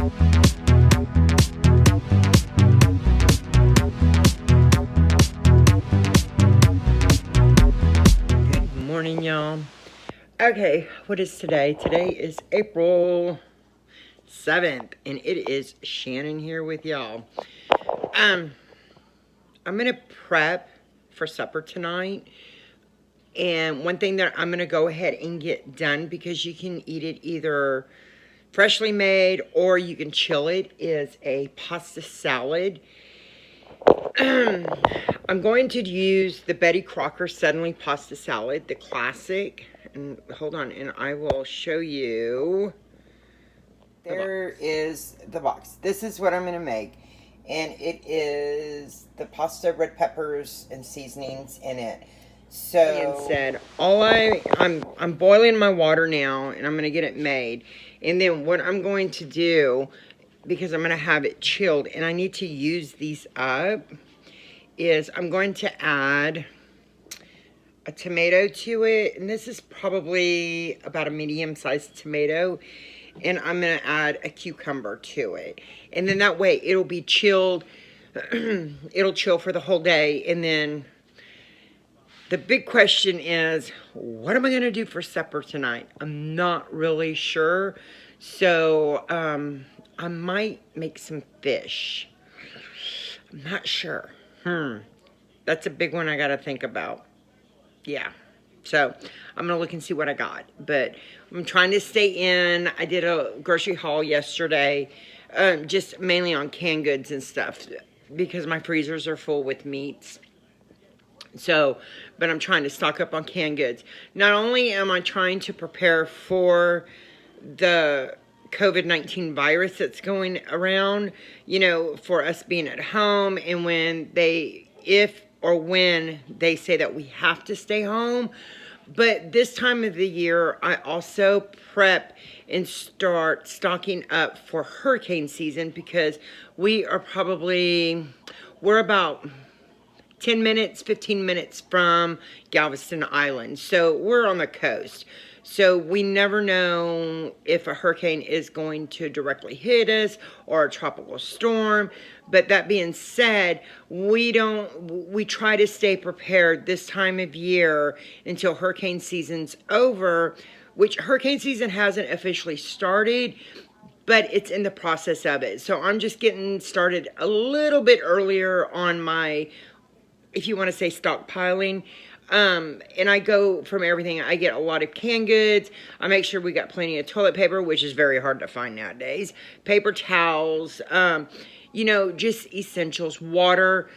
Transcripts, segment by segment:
Good morning, y'all. Okay, what is today? Today is April 7th, and it is Shannon here with y'all. I'm gonna prep for supper tonight. And one thing that I'm gonna go ahead and get done, because you can eat it either freshly made or you can chill it, is a pasta salad. I'm going to use the Betty Crocker Suddenly Pasta Salad, the classic. And hold on, and I will show you. There is the box. This is what I'm going to make. And it is the pasta, red peppers, and seasonings in it. So, said, I'm boiling my water now, and I'm going to get it made. And then what I'm going to do, because I'm going to have it chilled, and I need to use these up, is I'm going to add a tomato to it. And this is probably about a medium-sized tomato. And I'm going to add a cucumber to it. And then that way it'll be chilled. It'll chill for the whole day. And then the big question is, what am I going to do for supper tonight? I'm not really sure. So I might make some fish. I'm not sure. That's a big one I got to think about. Yeah. So I'm going to look and see what I got. But I'm trying to stay in. I did a grocery haul yesterday, just mainly on canned goods and stuff, because my freezers are full with meats. So, but I'm trying to stock up on canned goods. Not only am I trying to prepare for the COVID-19 virus that's going around, you know, for us being at home, and when if or when they say that we have to stay home. But this time of the year, I also prep and start stocking up for hurricane season, because we're about 10 minutes, 15 minutes from Galveston Island. So we're on the coast. So we never know if a hurricane is going to directly hit us or a tropical storm. But that being said, we try to stay prepared this time of year until hurricane season's over, which hurricane season hasn't officially started, but it's in the process of it. So I'm just getting started a little bit earlier on my, if you want to say, stockpiling. And I go from everything. I get a lot of canned goods. I make sure we got plenty of toilet paper, which is very hard to find nowadays. Paper towels, you know, just essentials, water,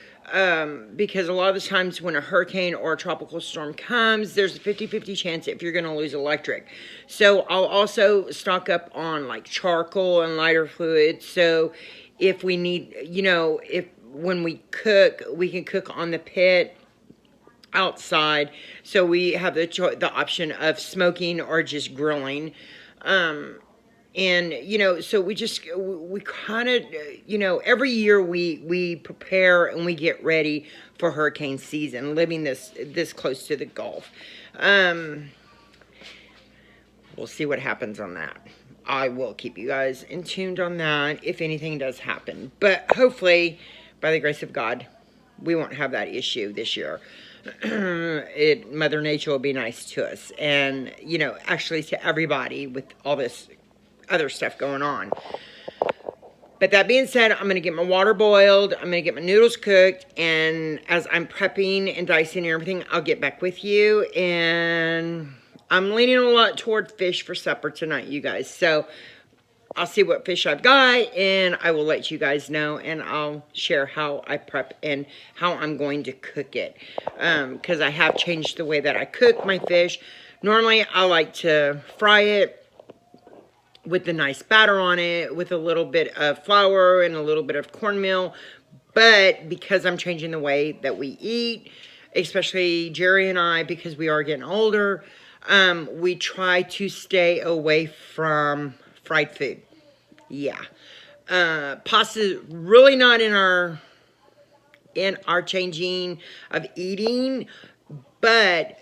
because a lot of the times when a hurricane or a tropical storm comes, there's a 50-50 chance if you're going to lose electric. So I'll also stock up on like charcoal and lighter fluid. So if we need, you know, when we cook, we can cook on the pit outside, so we have the option of smoking or just grilling. And you know, so we kind of, you know, every year we prepare and we get ready for hurricane season, living this close to the Gulf. We'll see what happens on that. I will keep you guys in tuned on that if anything does happen, but hopefully by the grace of God we won't have that issue this year. Mother Nature will be nice to us, and you know, actually to everybody with all this other stuff going on. But that being said, I'm going to get my water boiled, I'm going to get my noodles cooked, and as I'm prepping and dicing and everything, I'll get back with you. And I'm leaning a lot toward fish for supper tonight, you guys. So I'll see what fish I've got, and I will let you guys know, and I'll share how I prep and how I'm going to cook it. Because I have changed the way that I cook my fish. Normally, I like to fry it with the nice batter on it, with a little bit of flour and a little bit of cornmeal. But because I'm changing the way that we eat, especially Jerry and I, because we are getting older, we try to stay away from fried food. Yeah. Pasta is really not in our changing of eating, but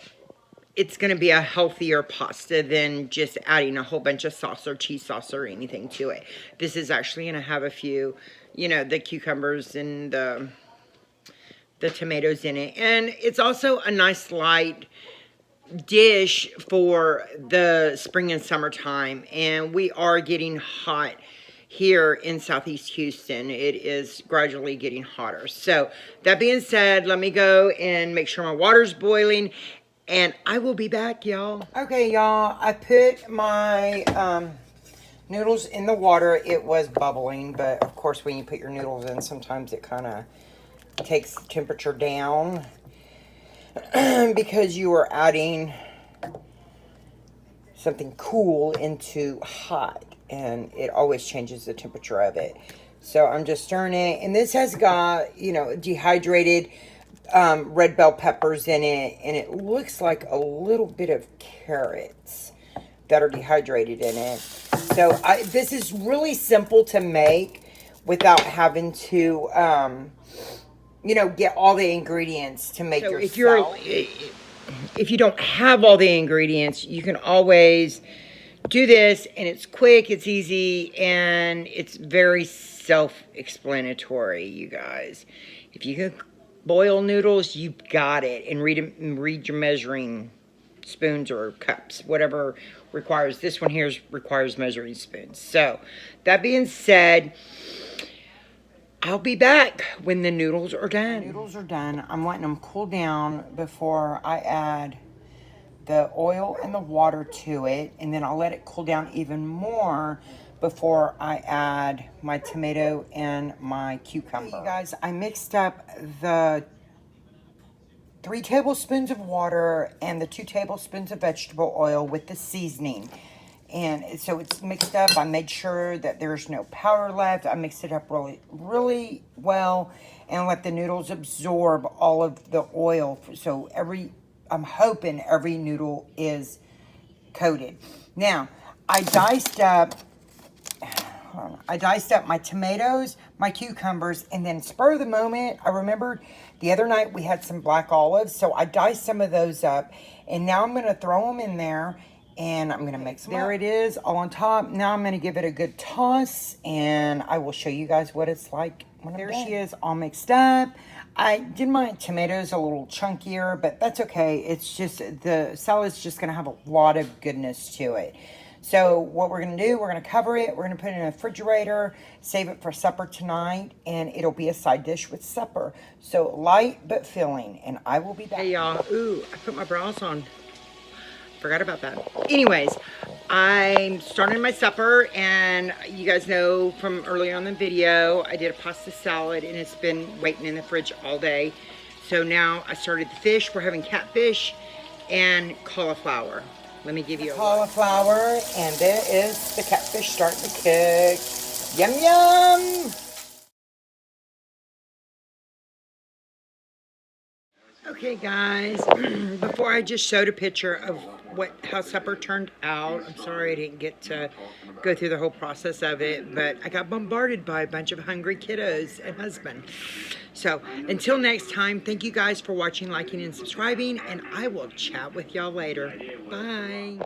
it's going to be a healthier pasta than just adding a whole bunch of sauce or cheese sauce or anything to it. This is actually going to have a few, you know, the cucumbers and the tomatoes in it. And it's also a nice light dish for the spring and summertime. And we are getting hot here in Southeast Houston. It is gradually getting hotter. So that being said, let me go and make sure my water's boiling, and I will be back, y'all. Okay, y'all, I put my noodles in the water. It was bubbling, but of course when you put your noodles in, sometimes it kind of takes the temperature down because you are adding something cool into hot, and it always changes the temperature of it. So I'm just stirring it, and this has got, you know, dehydrated red bell peppers in it, and it looks like a little bit of carrots that are dehydrated in it. So this is really simple to make without having to, you know, get all the ingredients to make your salad. If you don't have all the ingredients, you can always do this, and it's quick, it's easy, and it's very self-explanatory, you guys. If you can boil noodles, you've got it. And read your measuring spoons or cups, whatever requires. This one here requires measuring spoons. So, that being said, I'll be back when the noodles are done. The noodles are done. I'm letting them cool down before I add the oil and the water to it. And then I'll let it cool down even more before I add my tomato and my cucumber. Okay, you guys, I mixed up the 3 tablespoons of water and the 2 tablespoons of vegetable oil with the seasoning. And so it's mixed up. I made sure that there's no powder left. I mixed it up really, really well and let the noodles absorb all of the oil. So I'm hoping every noodle is coated. Now, I diced up my tomatoes, my cucumbers, and then spur of the moment, I remembered the other night we had some black olives, so I diced some of those up, and now I'm going to throw them in there, and I'm going to mix them up. There it is, all on top. Now I'm going to give it a good toss, and I will show you guys what it's like when I'm done. There she is, all mixed up. I did my tomatoes a little chunkier, but that's okay. It's just, the salad's just going to have a lot of goodness to it. So what we're going to do, we're going to cover it. We're going to put it in a refrigerator, save it for supper tonight, and it'll be a side dish with supper. So light but filling, and I will be back. Hey, y'all. Ooh, I put my bras on. Forgot about that. Anyways, I'm starting my supper, and you guys know from earlier on the video, I did a pasta salad, and it's been waiting in the fridge all day. So now I started the fish. We're having catfish and cauliflower. Let me give you a cauliflower, and there is the catfish starting to cook. Yum, yum! Okay, guys, before I just showed a picture of how supper turned out. I'm sorry I didn't get to go through the whole process of it, but I got bombarded by a bunch of hungry kiddos and husband. So, until next time, thank you guys for watching, liking, and subscribing, and I will chat with y'all later. Bye.